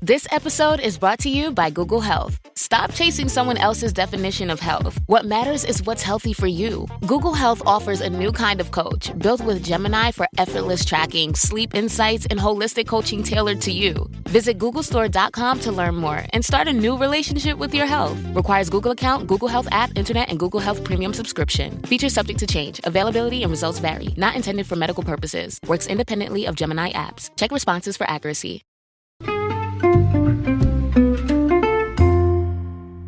This episode is brought to you by Google Health. Stop chasing someone else's definition of health. What matters is what's healthy for you. Google Health offers a new kind of coach built with Gemini for effortless tracking, sleep insights, and holistic coaching tailored to you. Visit googlestore.com to learn more and start a new relationship with your health. Requires Google account, Google Health app, internet, and Google Health premium subscription. Features subject to change. Availability and results vary. Not intended for medical purposes. Works independently of Gemini apps. Check responses for accuracy.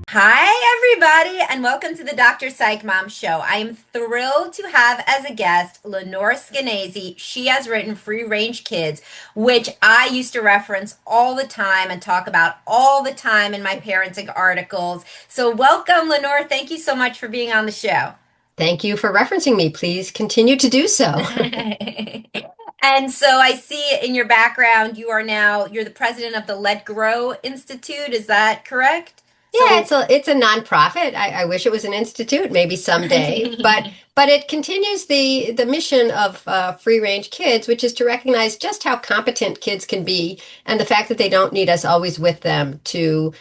Hi, everybody, and welcome to the Dr. Psych Mom Show. I am thrilled to have as a guest Lenore Skenazy. She has written Free Range Kids, which I used to reference all the time and talk about all the time in my parenting articles. So welcome, Lenore. Thank you so much for being on the show. Thank you for referencing me. Please continue to do so. And so I see in your background, you're the president of the Let Grow Institute. Is that correct? Yeah, it's a nonprofit. I wish it was an institute, maybe someday. But it continues the mission of Free Range Kids, which is to recognize just how competent kids can be, and the fact that they don't need us always with them to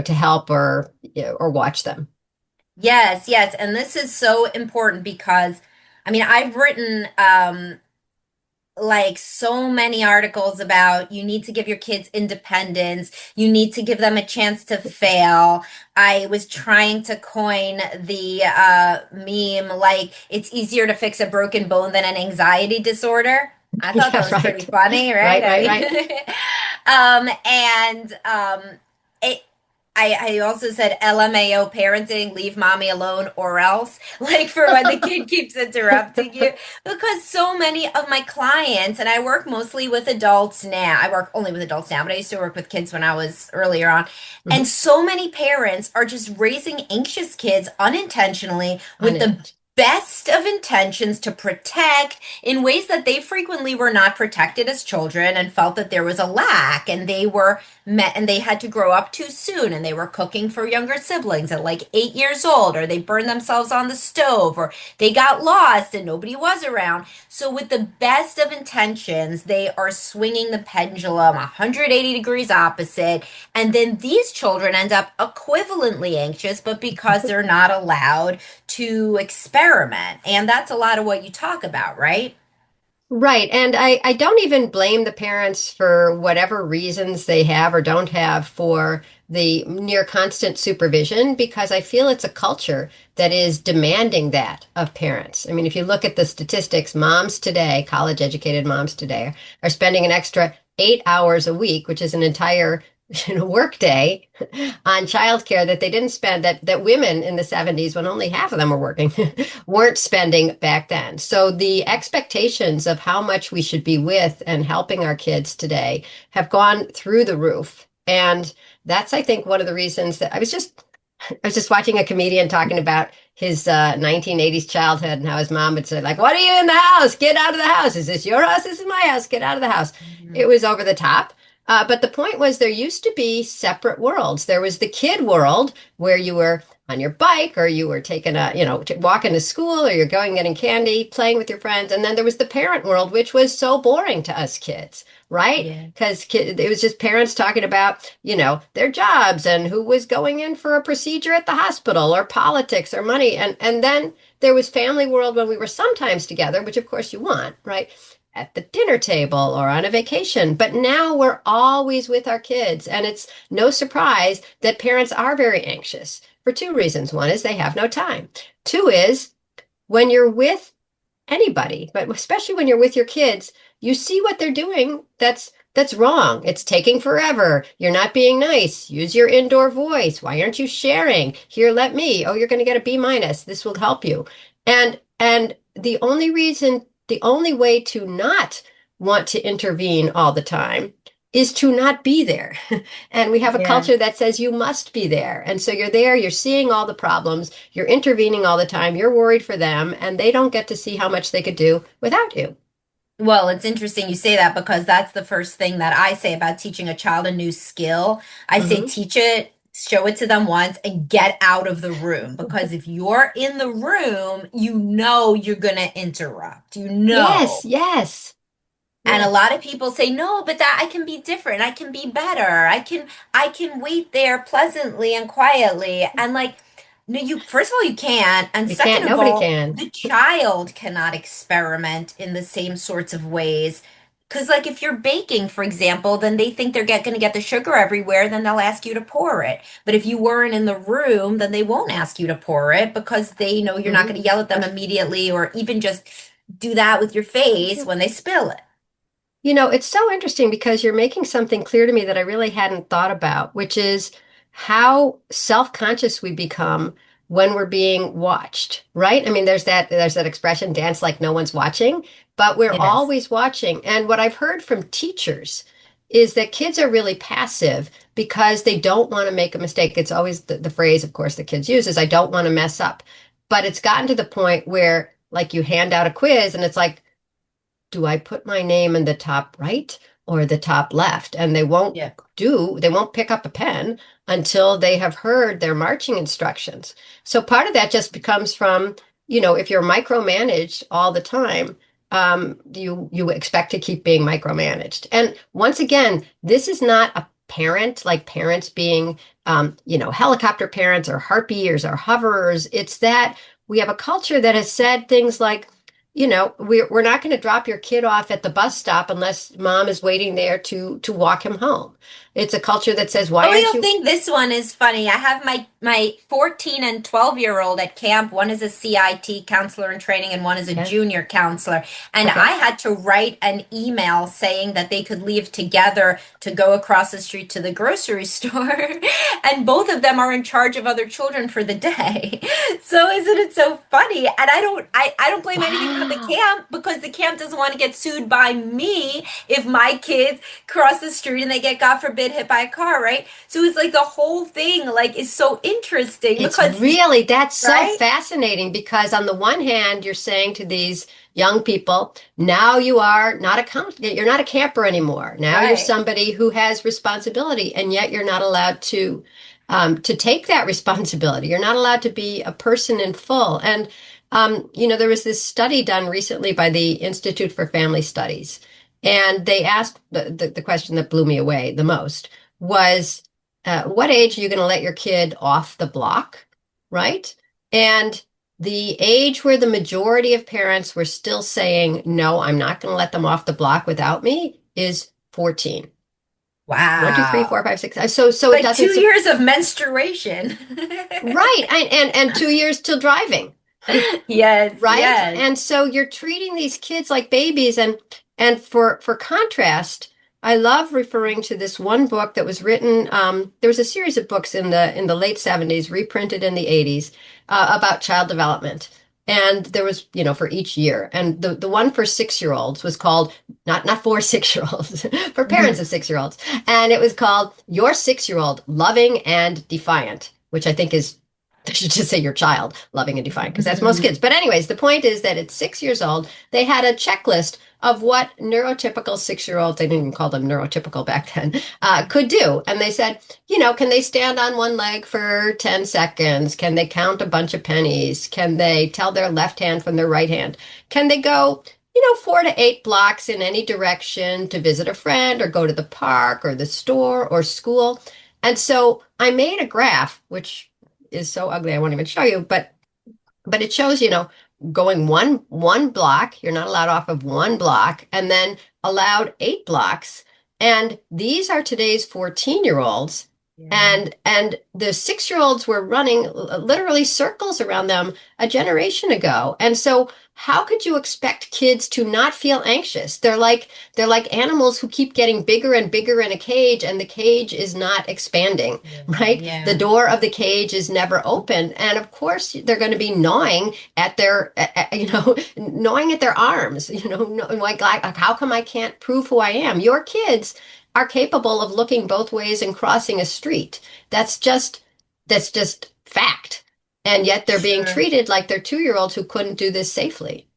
help or watch them. Yes, and this is so important because, I've written like so many articles about you need to give your kids independence. You need to give them a chance to fail. I was trying to coin the meme, like it's easier to fix a broken bone than an anxiety disorder. I thought that was pretty funny, right? Right. I also said LMAO parenting, leave mommy alone or else, like for when the kid keeps interrupting you. Because so many of my clients, and I work mostly with adults now, I work only with adults now, but I used to work with kids when I was earlier on. Mm-hmm. And so many parents are just raising anxious kids unintentionally with the best of intentions to protect in ways that they frequently were not protected as children and felt that there was a lack, and they were met and they had to grow up too soon, and they were cooking for younger siblings at like 8 years old, or they burned themselves on the stove, or they got lost and nobody was around. So with the best of intentions, they are swinging the pendulum 180 degrees opposite, and then these children end up equivalently anxious, but because they're not allowed to experiment. And that's a lot of what you talk about, right? Right. And I don't even blame the parents for whatever reasons they have or don't have for the near constant supervision, because I feel it's a culture that is demanding that of parents. I mean, if you look at the statistics, moms today, college educated moms today, are spending an extra 8 hours a week, which is an entire work day, on childcare that they didn't spend, that women in the 70s, when only half of them were working, weren't spending back then. So the expectations of how much we should be with and helping our kids today have gone through the roof. And that's, I think, one of the reasons that I was just watching a comedian talking about his 1980s childhood and how his mom would say, like, what are you in the house? Get out of the house. Is this your house? This is my house. Get out of the house. Mm-hmm. It was over the top. But the point was, there used to be separate worlds. There was the kid world where you were on your bike, or you were taking walking to school, or you're going getting candy, playing with your friends. And then there was the parent world, which was so boring to us kids, right? Because it was just parents talking about, their jobs and who was going in for a procedure at the hospital, or politics, or money. And then there was family world when we were sometimes together, which of course you want, right? At the dinner table or on a vacation. But now we're always with our kids. And it's no surprise that parents are very anxious for two reasons. One is they have no time. Two is, when you're with anybody, but especially when you're with your kids, you see what they're doing that's wrong. It's taking forever. You're not being nice. Use your indoor voice. Why aren't you sharing? Here, let me. Oh, you're going to get a B-. This will help you. And the only way to not want to intervene all the time is to not be there. And we have a culture that says you must be there. And so you're there, you're seeing all the problems, you're intervening all the time, you're worried for them, and they don't get to see how much they could do without you. Well, it's interesting you say that, because that's the first thing that I say about teaching a child a new skill. I say, teach it, show it to them once, and get out of the room. Because if you're in the room, you're going to interrupt. Yes. And a Yeah. lot of people say, no, but that I can be different. I can be better. I can wait there pleasantly and quietly. And like, no, you first of all, you can't. And You second can't, of nobody all, can. the child cannot experiment in the same sorts of ways. Because like if you're baking, for example, then they think they're going to get the sugar everywhere, then they'll ask you to pour it. But if you weren't in the room, then they won't ask you to pour it because they know you're not Hmm. going to yell at them immediately or even just do that with your face when they spill it. It's so interesting because you're making something clear to me that I really hadn't thought about, which is how self-conscious we become when we're being watched, right? I mean, there's that expression, dance like no one's watching, but we're Yes. always watching. And what I've heard from teachers is that kids are really passive because they don't want to make a mistake. It's always the phrase, of course, the kids use is, I don't want to mess up. But it's gotten to the point where, like, you hand out a quiz and it's like, do I put my name in the top right or the top left? And Yeah. they won't pick up a pen until they have heard their marching instructions. So part of that just becomes from, if you're micromanaged all the time, you expect to keep being micromanaged. And once again, this is not a parent, like parents being, helicopter parents or harpiers or hoverers. It's that we have a culture that has said things like, we're not going to drop your kid off at the bus stop unless mom is waiting there to walk him home. It's a culture that says, why Oh, aren't you'll you? think this one is funny. I have my 14 and 12-year-old at camp. One is a CIT counselor in training and one is a Okay. junior counselor. And I Okay. had to write an email saying that they could leave together to go across the street to the grocery store. And both of them are in charge of other children for the day. So isn't it so funny? And I don't blame anything on the Wow. camp because the camp doesn't want to get sued by me if my kids cross the street and they get, God forbid, hit by a car, right? So it's like the whole thing like is so interesting because That's so right? fascinating because on the one hand, you're saying to these young people, now you are not you're not a camper anymore. Now you're Right. somebody who has responsibility, and yet you're not allowed to take that responsibility. You're not allowed to be a person in full. And there was this study done recently by the Institute for Family Studies, and they asked the question that blew me away the most was what age are you going to let your kid off the block, right? And the age where the majority of parents were still saying, no, I'm not going to let them off the block without me is 14. One, two, three, four, Wow. five, six. So it Like doesn't, 2 years of menstruation. right. And 2 years till driving. Yes, Right? yes. And so you're treating these kids like babies. And for contrast, I love referring to this one book that was written. There was a series of books in the late 70s, reprinted in the 80s, about child development. And there was, for each year. And the one for 6-year-olds was called not for 6-year-olds, for parents of 6-year-olds. And it was called Your 6-Year-Old Loving and Defiant, which I think is, I should just say your child, loving and defiant, because that's most kids. But anyways, the point is that at 6 years old, they had a checklist of what neurotypical 6-year-olds, they didn't even call them neurotypical back then, could do. And they said, can they stand on one leg for 10 seconds? Can they count a bunch of pennies? Can they tell their left hand from their right hand? Can they go, 4 to 8 blocks in any direction to visit a friend or go to the park or the store or school? And so I made a graph, which is so ugly I won't even show you, but it shows, going one block, you're not allowed off of one block, and then allowed 8 blocks. And these are today's 14-year-olds. Yeah. And the 6-year-olds were running literally circles around them a generation ago. And so how could you expect kids to not feel anxious? They're like animals who keep getting bigger and bigger in a cage, and the cage is not expanding, Yeah. right? The Yeah. door of the cage is never open. And of course, they're going to be gnawing at their, gnawing at their arms, like, how come I can't prove who I am? Your kids are capable of looking both ways and crossing a street. That's just, that's just fact. And yet they're being Sure. treated like they're 2-year-olds who couldn't do this safely.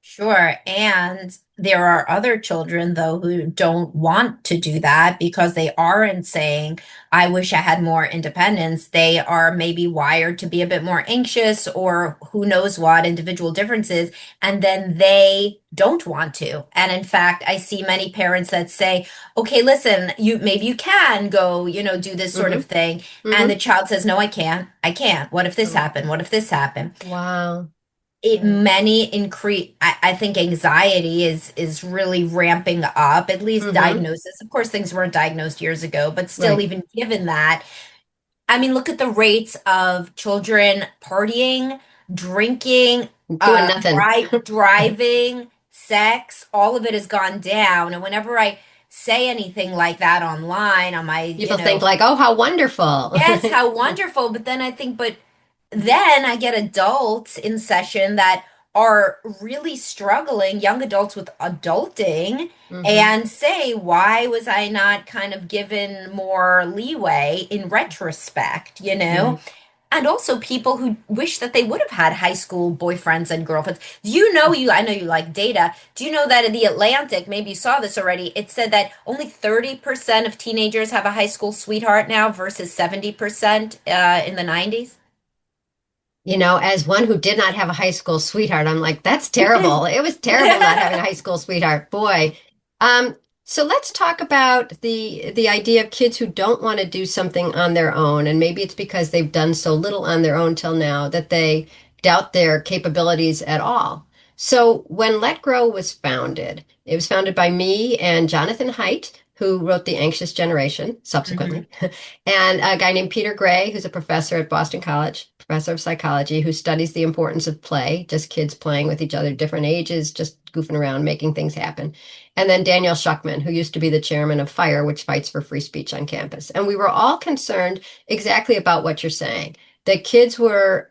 Sure. And There are other children, though, who don't want to do that because they aren't saying, I wish I had more independence. They are maybe wired to be a bit more anxious or who knows what, individual differences, and then they don't want to. And in fact, I see many parents that say, okay, listen, you maybe you can go, do this sort of Hmm. thing. And the Hmm. child says, no, I can't. I can't. What if this happened? What if this happened? Wow. It Right. many increase I think anxiety is really ramping up, at least Hmm. diagnosis. Of course, things weren't diagnosed years ago, but still, Right. even given that, I mean, look at the rates of children partying, drinking, Doing nothing. driving, sex, all of it has gone down. And whenever I say anything like that online on my, People think like, oh, how wonderful. yes, how wonderful. But then I think, but then I get adults in session that are really struggling, young adults with adulting, Hmm. and say, why was I not kind of given more leeway in retrospect, you know? Right. And also people who wish that they would have had high school boyfriends and girlfriends. I know you like data. Do you know that in the Atlantic, maybe you saw this already, it said that only 30% of teenagers have a high school sweetheart now versus 70% in the 90s? As one who did not have a high school sweetheart, I'm like, that's terrible. It was terrible not having a high school sweetheart. Boy. Um, so let's talk about the idea of kids who don't want to do something on their own, and maybe it's because they've done so little on their own till now that they doubt their capabilities at all. So when Let Grow was founded, it was founded by me and Jonathan Haidt, who wrote The Anxious Generation Hmm. subsequently, and a guy named Peter Gray, who's a professor at Boston College, professor of psychology, who studies the importance of play, just kids playing with each other, different ages, just goofing around, making things happen. And then Daniel Schuckman, who used to be the chairman of FIRE, which fights for free speech on campus. And we were all concerned exactly about what you're saying, that kids were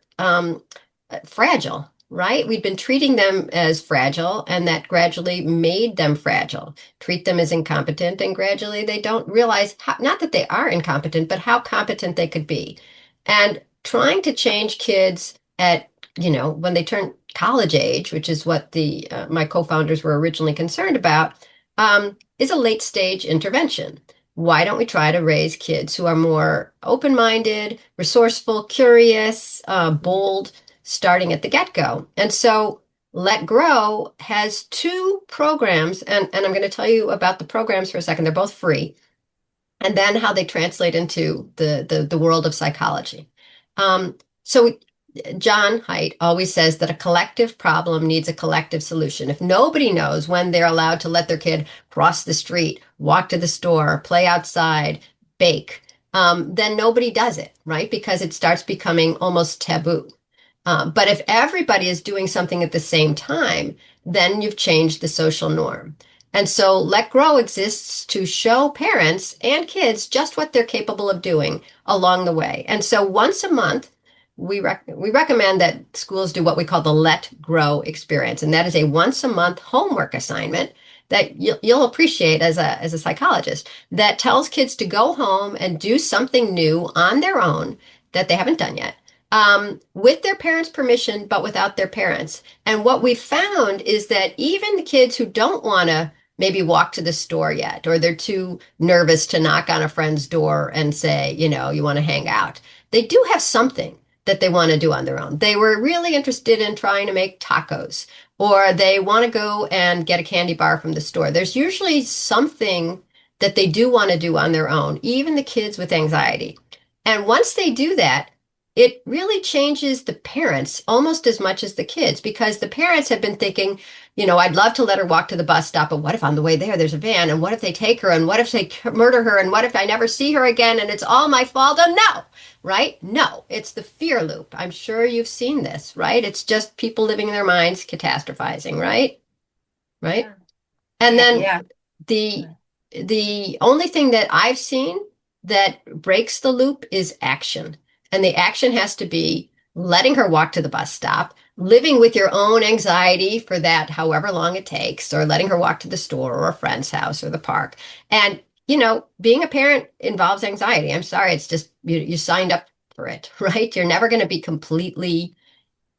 fragile. Right? We'd been treating them as fragile, and that gradually made them fragile. Treat them as incompetent, and gradually they don't realize how, not that they are incompetent, but how competent they could be. And trying to change kids at, when they turn college age, which is what the my co-founders were originally concerned about, is a late stage intervention. Why don't we try to raise kids who are more open-minded, resourceful, curious, bold, starting at the get-go? And so Let Grow has two programs, and I'm going to tell you about the programs for a second. They're both free, and then how they translate into the world of psychology. So John Haidt always says that a collective problem needs a collective solution. If nobody knows when they're allowed to let their kid cross the street, walk to the store, play outside, bake, then nobody does it, right? Because it starts becoming almost taboo. But if everybody is doing something at the same time, then you've changed the social norm. And so Let Grow exists to show parents and kids just what they're capable of doing along the way. And so once a month, we recommend that schools do what we call the Let Grow experience. And that is a once a month homework assignment that you'll appreciate as a psychologist, that tells kids to go home and do something new on their own that they haven't done yet, with their parents' permission, but without their parents. And what we found is that even the kids who don't want to maybe walk to the store yet, or they're too nervous to knock on a friend's door and say, you want to hang out, they do have something that they want to do on their own. They were really interested in trying to make tacos, or they want to go and get a candy bar from the store. There's usually something that they do want to do on their own, even the kids with anxiety. And once they do that, it really changes the parents almost as much as the kids, because the parents have been thinking, I'd love to let her walk to the bus stop, but what if on the way there's a van? And what if they take her? And what if they murder her? And what if I never see her again? And it's all my fault? Oh, no, right? No, it's the fear loop. I'm sure you've seen this, right? It's just people living in their minds catastrophizing, right? Right? Yeah. And then Yeah. the the only thing that I've seen that breaks the loop is action. And the action has to be letting her walk to the bus stop, living with your own anxiety for that however long it takes, or letting her walk to the store or a friend's house or the park. And being a parent involves anxiety. I'm sorry, it's just you signed up for it, right? You're never going to be completely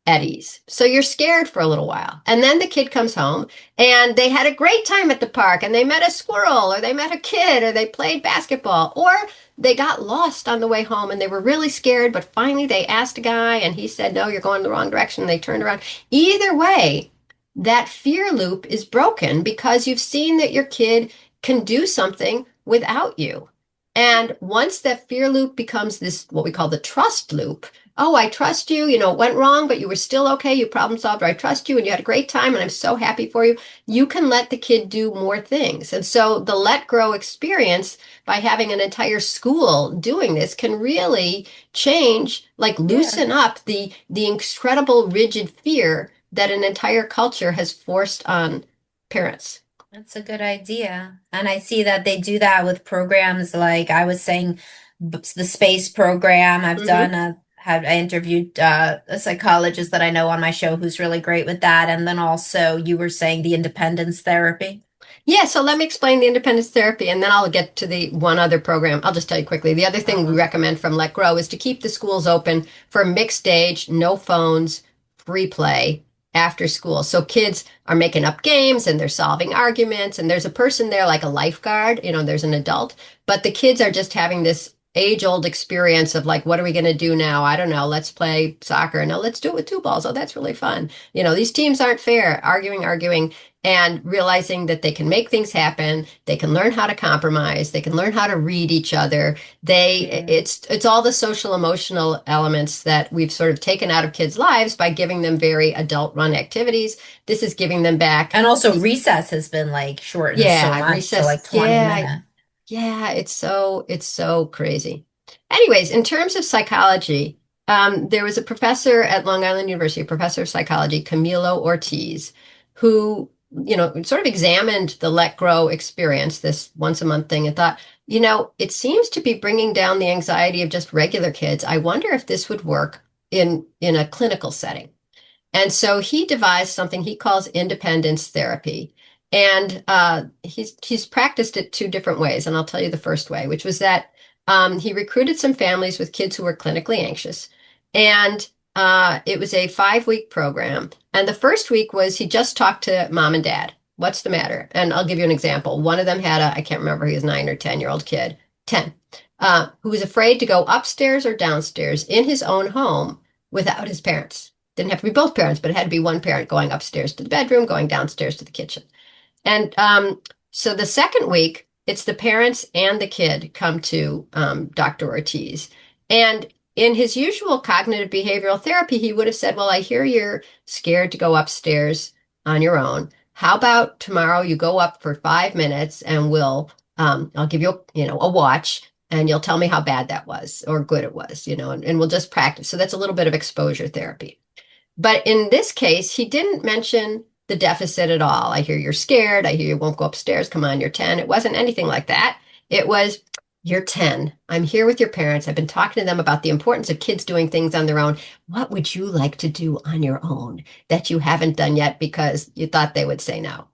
at ease. So you're scared for a little while. And then the kid comes home and they had a great time at the park and they met a squirrel or they met a kid or they played basketball or they got lost on the way home and they were really scared, but finally they asked a guy and he said, no, you're going the wrong direction. And they turned around. Either way, that fear loop is broken because you've seen that your kid can do something without you. And once that fear loop becomes this, what we call the trust loop, oh, I trust you, it went wrong, but you were still okay, you problem solved, or I trust you and you had a great time and I'm so happy for you, you can let the kid do more things. And so the let grow experience by having an entire school doing this can really change, like Yeah. loosen up the incredible rigid fear that an entire culture has forced on parents. That's a good idea. And I see that they do that with programs like I was saying, the space program. I've Mhm. done I interviewed a psychologist that I know on my show who's really great with that. And then also you were saying the independence therapy. Yeah, so let me explain the independence therapy and then I'll get to the one other program. I'll just tell you quickly. The other thing we Uh-huh. recommend from Let Grow is to keep the schools open for mixed age, no phones, free play after school. So kids are making up games and they're solving arguments and there's a person there like a lifeguard, there's an adult, but the kids are just having this age-old experience of like, what are we going to do now? I don't know. Let's play soccer. No, let's do it with two balls. Oh, that's really fun. These teams aren't fair. Arguing and realizing that they can make things happen, they can learn how to compromise, they can learn how to read each other. Yeah. It's all the social emotional elements that we've sort of taken out of kids' lives by giving them very adult run activities. This is giving them back. And also recess has been like shortened so Yeah, much to recess. like 20 Yeah, minutes. yeah, it's so crazy. Anyways, in terms of psychology, there was a professor at Long Island University, a professor of psychology, Camilo Ortiz, who, sort of examined the Let Grow experience, this once a month thing, and thought, it seems to be bringing down the anxiety of just regular kids. I wonder if this would work in a clinical setting. And so he devised something he calls independence therapy. And he's practiced it two different ways. And I'll tell you the first way, which was that he recruited some families with kids who were clinically anxious. And it was a 5-week program. And the first week was he just talked to mom and dad. What's the matter? And I'll give you an example. One of them had I can't remember, he was 9 or 10-year-old kid, 10, who was afraid to go upstairs or downstairs in his own home without his parents. Didn't have to be both parents, but it had to be one parent going upstairs to the bedroom, going downstairs to the kitchen. And so the second week, it's the parents and the kid come to Dr. Ortiz. And in his usual cognitive behavioral therapy, he would have said, well, I hear you're scared to go upstairs on your own. How about tomorrow you go up for 5 minutes and I'll give you, a watch and you'll tell me how bad that was or good it was, and we'll just practice. So that's a little bit of exposure therapy. But in this case, he didn't mention the deficit at all. I hear you're scared. I hear you won't go upstairs. Come on, you're 10. It wasn't anything like that. It was, you're 10. I'm here with your parents. I've been talking to them about the importance of kids doing things on their own. What would you like to do on your own that you haven't done yet because you thought they would say no?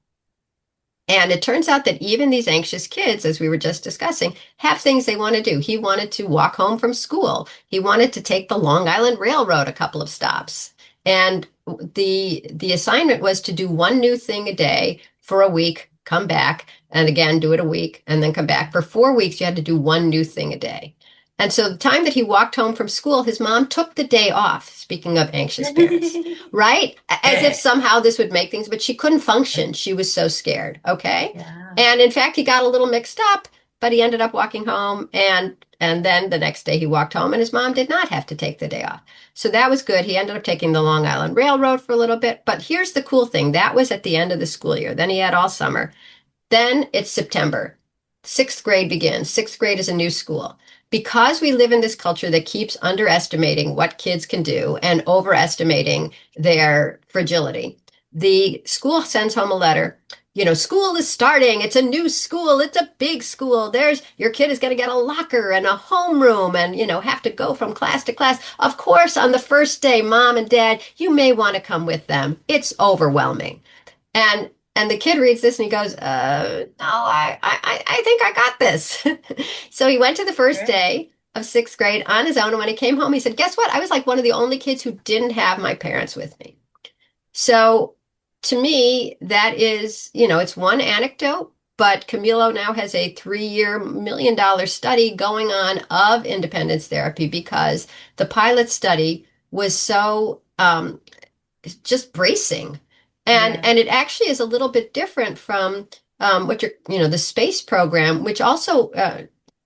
And it turns out that even these anxious kids, as we were just discussing, have things they want to do. He wanted to walk home from school. He wanted to take the Long Island Railroad a couple of stops. And the assignment was to do one new thing a day for a week, come back, and again do it a week, and then come back. For 4 weeks, you had to do one new thing a day. And so the time that he walked home from school, his mom took the day off, speaking of anxious parents, right? As if somehow this would make things, but she couldn't function. She was so scared. Okay. Yeah. And in fact, he got a little mixed up, but he ended up walking home and then the next day he walked home and his mom did not have to take the day off. So that was good. He ended up taking the Long Island Railroad for a little bit. But here's the cool thing. That was at the end of the school year. Then he had all summer. Then it's September. Sixth grade begins. Sixth grade is a new school. Because we live in this culture that keeps underestimating what kids can do and overestimating their fragility, the school sends home a letter. School is starting. It's a new school. It's a big school. Your kid is going to get a locker and a homeroom and, have to go from class to class. Of course, on the first day, mom and dad, you may want to come with them. It's overwhelming. And the kid reads this and he goes, no, I think I got this. So he went to the first Great. day of sixth grade on his own. And when he came home, he said, guess what? I was like one of the only kids who didn't have my parents with me. So to me, that is, it's one anecdote, but Camilo now has a 3-year, $1 million study going on of independence therapy because the pilot study was so just bracing. And Yeah. and it actually is a little bit different from what the space program, which also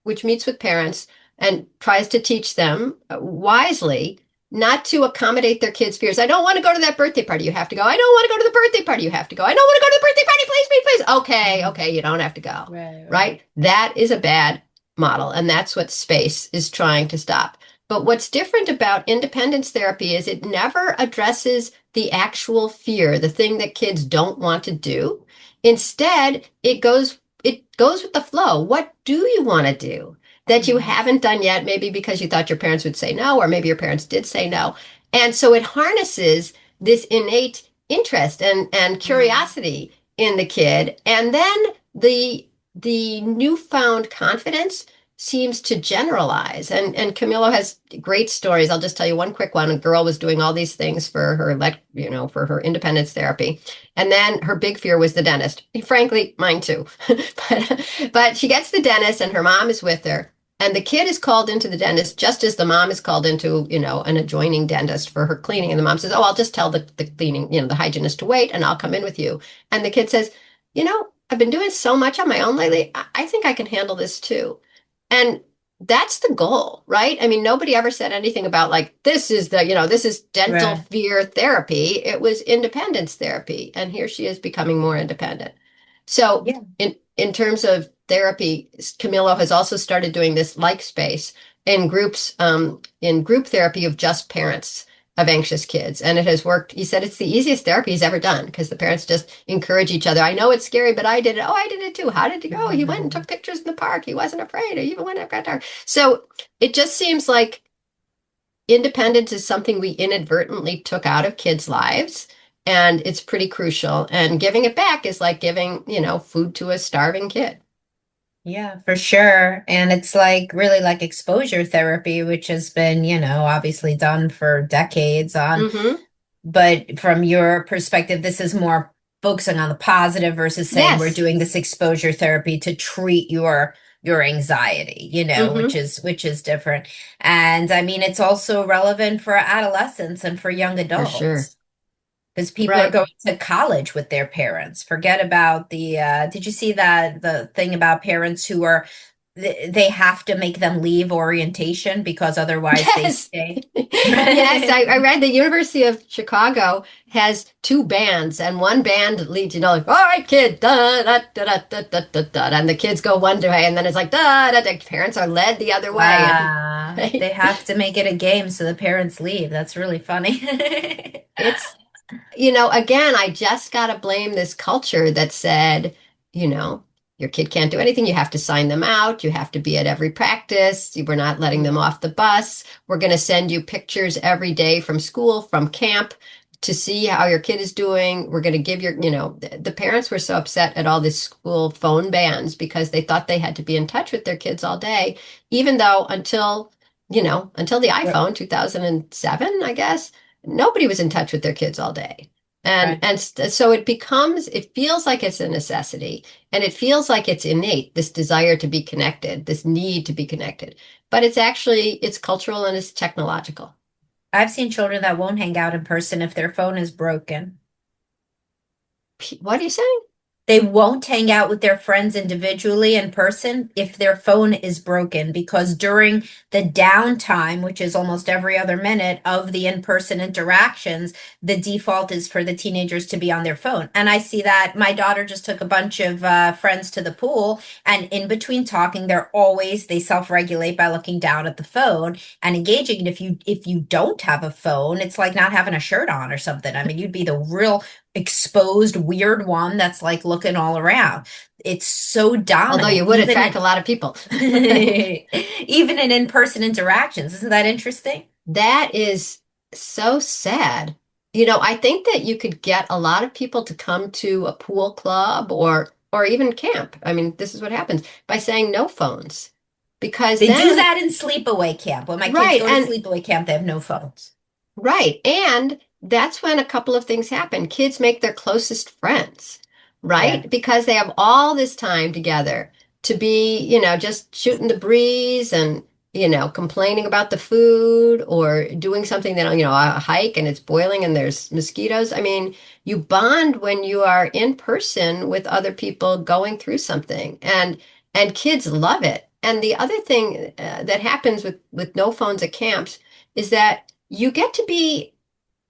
which meets with parents and tries to teach them wisely not to accommodate their kids' fears. I don't want to go to that birthday party. You have to go. I don't want to go to the birthday party. You have to go. I don't want to go to the birthday party. Please, please, please. Okay, Mhm. okay, you don't have to go. Right, right. Right? That is a bad model, and that's what space is trying to stop. But what's different about independence therapy is it never addresses the actual fear, the thing that kids don't want to do. Instead, it goes with the flow. What do you want to do that you Mhm. haven't done yet, maybe because you thought your parents would say no, or maybe your parents did say no. And so it harnesses this innate interest and Mhm. curiosity in the kid. And then the newfound confidence seems to generalize. And Camilo has great stories. I'll just tell you one quick one. A girl was doing all these things for her, for her independence therapy. And then her big fear was the dentist. Frankly, mine too. But she gets the dentist and her mom is with her. And the kid is called into the dentist just as the mom is called into, an adjoining dentist for her cleaning. And the mom says, oh, I'll just tell the cleaning, the hygienist to wait and I'll come in with you. And the kid says, I've been doing so much on my own lately. I think I can handle this too. And that's the goal, right? I mean, nobody ever said anything about like, this is dental Right. fear therapy. It was independence therapy. And here she is becoming more independent. So Yeah. in terms of therapy, Camilo has also started doing this like space in groups, in group therapy of just parents of anxious kids. And it has worked. He said it's the easiest therapy he's ever done because the parents just encourage each other. I know it's scary, but I did it. Oh, I did it too. How did you go? He went and took pictures in the park. He wasn't afraid. He even went up got dark. So it just seems like independence is something we inadvertently took out of kids' lives. And it's pretty crucial. And giving it back is like giving, food to a starving kid. Yeah, for sure. And it's like really like exposure therapy, which has been, obviously done for decades on. Mm-hmm. But from your perspective, this is more focusing on the positive versus saying we're Yes. doing this exposure therapy to treat your anxiety, Mm-hmm. which is different. And I mean, it's also relevant for adolescents and for young For sure. adults because people are Right. going to college with their parents. Forget about did you see that the thing about parents who are they have to make them leave orientation because otherwise they Yes. stay. Yes. I read the University of Chicago has two bands, and one band leads, like, all right, kid, da, da, da, da, da, da, da, da, and the kids go one way, and then it's like, da, da, da. Parents are led the other way. And Wow. right? They have to make it a game so the parents leave. That's really funny. It's again, I just got to blame this culture that said, you know, your kid can't do anything. You have to sign them out. You have to be at every practice. We're not letting them Mm. off the bus. We're going to send you pictures every day from school, from camp to see how your kid is doing. We're going to give the parents were so upset at all these school phone bans because they thought they had to be in touch with their kids all day, even though until the Right. iPhone 2007, I guess nobody was in touch with their kids all day. So it feels like it's a necessity and it feels like it's innate, this desire to be connected, this need to be connected. But it's cultural and it's technological. I've seen children that won't hang out in person if their phone is broken. What are you saying? They won't hang out with their friends individually in person if their phone is broken because during the downtime, which is almost every other minute of the in-person interactions, the default is for the teenagers to be on their phone. And I see that my daughter just took a bunch of friends to the pool, and in between talking, they self-regulate by looking down at the phone and engaging. And if you don't have a phone, it's like not having a shirt on or something. I mean, you'd be the real exposed weird one that's like looking all around. It's so Although you dominant, would attract a lot of people. even in in-person interactions. Isn't that interesting? That is so sad. I think that you could get a lot of people to come to a pool club or even camp. I mean, this is what happens by saying no phones. because They do then, that in sleepaway camp. When my kids right, go to and sleepaway camp, they have no phones. right. And that's when a couple of things happen. Kids make their closest friends, Yeah. right? Because they have all this time together to be, just shooting the breeze and, complaining about the food or doing something that, a hike and it's boiling and there's mosquitoes. I mean, you bond when you are in person with other people going through something, and kids love it. And the other thing that happens with no phones at camps is that you get to be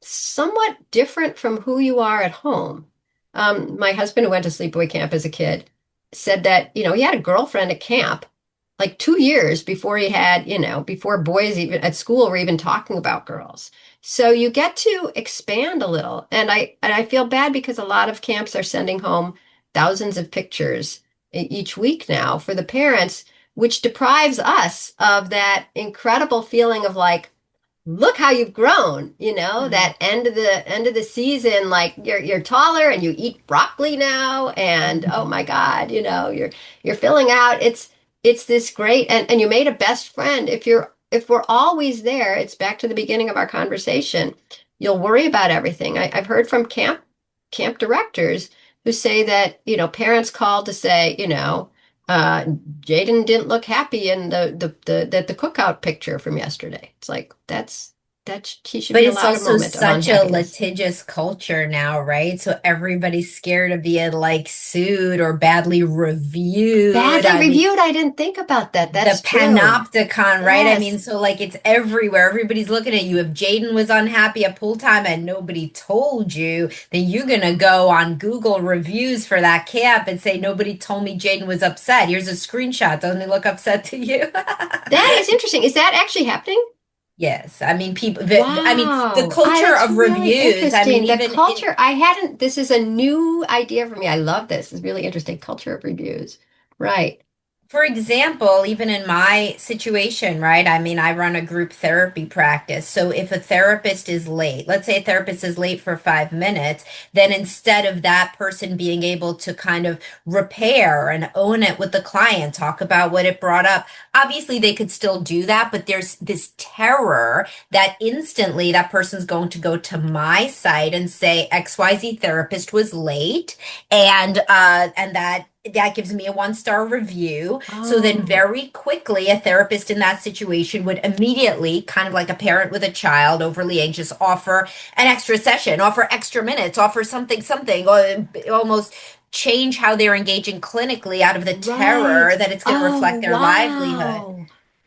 somewhat different from who you are at home. My husband, who went to sleepaway camp as a kid, said that, he had a girlfriend at camp like 2 years before he had, before boys even at school were even talking about girls. So you get to expand a little. And I feel bad because a lot of camps are sending home thousands of pictures each week now for the parents, which deprives us of that incredible feeling of like, look how you've grown, that end of the season, like you're taller and you eat broccoli now, and oh Mhm. my God, you're filling out. It's this great, and you made a best friend. If we're always there, it's back to the beginning of our conversation. You'll worry about everything. I've heard from camp directors who say that, parents call to say, uh, Jaden didn't look happy in the cookout picture from yesterday. It's like that's he should But be it's allowed a also moment of such a unhappiness. litigious culture now, right? So everybody's scared of being like sued or badly reviewed. Badly I mean, reviewed. I didn't think about that. the That's true. panopticon, right? I mean, Yes. so like it's everywhere. Everybody's looking at you. If Jaden was unhappy at pool time and nobody told you, then you're gonna go on Google reviews for that camp and say nobody told me Jaden was upset. Here's a screenshot. Doesn't he look upset to you? That is interesting. Is that actually happening? Yes. I mean, people, I mean, the Wow. culture That's of really reviews, I mean, interesting. The even in culture, this is a new idea for me. I love this. It's really interesting. Culture of reviews. Right. For example, even in my situation, right? I mean, I run a group therapy practice. So if a therapist is late, let's say a therapist is late for 5 minutes, then instead of that person being able to kind of repair and own it with the client, talk about what it brought up, obviously they could still do that, but there's this terror that instantly that person's going to go to my site and say XYZ therapist was late and that gives me a 1 star review. So then, Oh, very quickly, a therapist in that situation would immediately, kind of like a parent with a child overly anxious, offer an extra session, offer extra minutes, offer something, or almost change how they're engaging clinically out of the terror right. that it's going to Oh, reflect their livelihood. wow.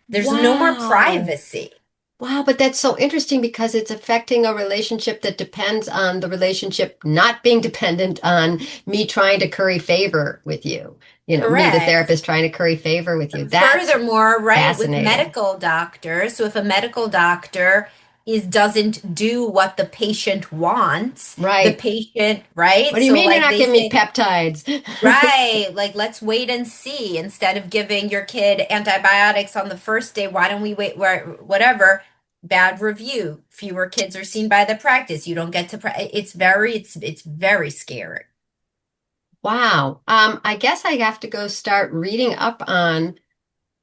There's no more Wow. privacy. Wow, but that's so interesting because it's affecting a relationship that depends on the relationship not being dependent on me trying to curry favor with you. Me, the Correct. therapist, trying to curry favor with you. That's Furthermore, right, with fascinating. medical doctors, so if a medical doctor is doesn't do what the patient wants, the Right. patient, right? What do you So mean you're like not they giving me say, peptides? right, like let's wait and see instead of giving your kid antibiotics on the first day, why don't we wait where whatever, bad review. Fewer kids are seen by the practice. You don't get to it's very scary. Wow. I guess I have to go start reading up on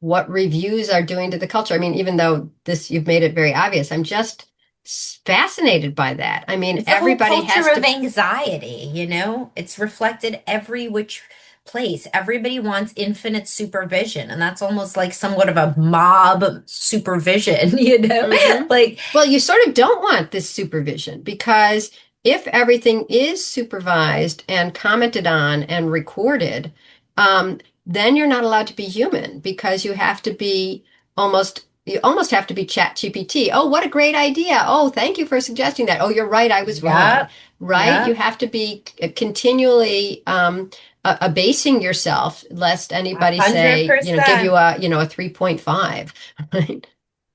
what reviews are doing to the culture. I mean, even though this, you've made it very obvious, I'm just fascinated by that. I mean, It's a whole everybody culture has of to, anxiety, you know? It's reflected every which place. Everybody wants infinite supervision, and that's almost like somewhat of a mob supervision, you know? hmm. Like, Well, you sort of don't want this supervision because if everything is supervised and commented on and recorded, then you're not allowed to be human because you almost have to be chat GPT. Oh, what a great idea. Oh, thank you for suggesting that. Oh, you're right, I was wrong. yep, Right? You yep, have to be continually abasing yourself lest a anybody hundred say, give you percent. a 3.5. Right?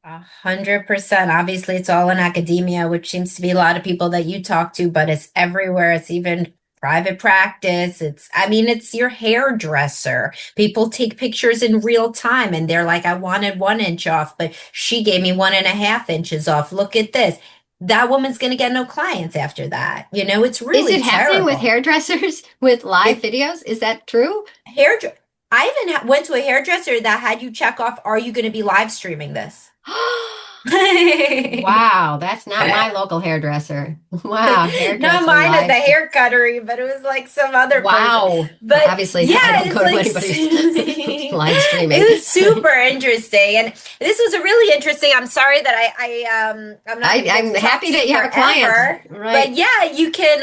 100%. Obviously, it's all in academia, which seems to be a lot of people that you talk to, but it's everywhere. It's even private practice. I mean, it's your hairdresser. People take pictures in real time and they're like, I wanted 1 inch off, but she gave me 1.5 inches off. Look at this. That woman's going to get no clients after that. You know, it's Is really it happening with terrible. hairdressers with live It videos? Is that true? hair. I even went to a hairdresser that had you check off, are you going to be live streaming this? Wow, that's not my local hairdresser. Wow, Not hairdresser mine at the live. hair cuttery, but it was like some other person. Wow. But Obviously, yeah, I don't it's go to like anybody's live streaming. it was super interesting, and this was a really interesting. I'm sorry that I'm not going to I'm get to talk happy to that you have a forever, client. but Right. yeah, you can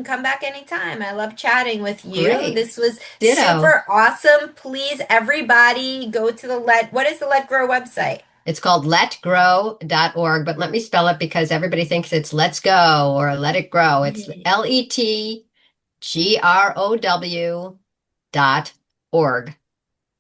come back anytime. I love chatting with you. Great. This was Ditto. super awesome. Please, everybody, go to what is the Let Grow website? It's called letgrow.org, but let me spell it because everybody thinks it's let's go or let it grow. It's letgrow.org.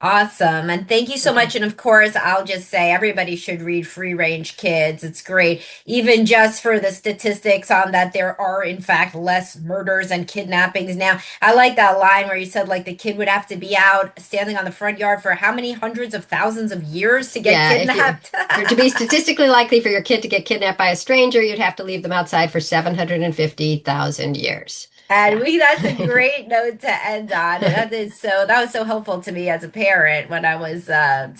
Awesome. And thank you so much. And of course, I'll just say everybody should read Free Range Kids. It's great, even just for the statistics on that there are, in fact, less murders and kidnappings now. I like that line where you said, like, the kid would have to be out standing on the front yard for how many hundreds of thousands of years to get Yeah, if you kidnapped? for to be statistically likely for your kid to get kidnapped by a stranger, you'd have to leave them outside for 750,000 years. And Yeah. that's a great note to end on. That was so helpful to me as a parent when I was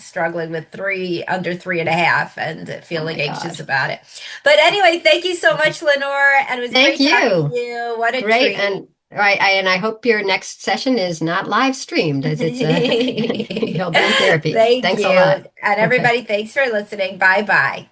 struggling with under 3.5 and Oh feeling my anxious God. about it. But anyway, thank you so much, Lenore. And it was Thank great talking you. to you. What a Great. treat. And right, and I hope your next session is not live streamed as it's you'll be in therapy. Thank Thanks a you. lot. And Okay. everybody, thanks for listening. Bye bye.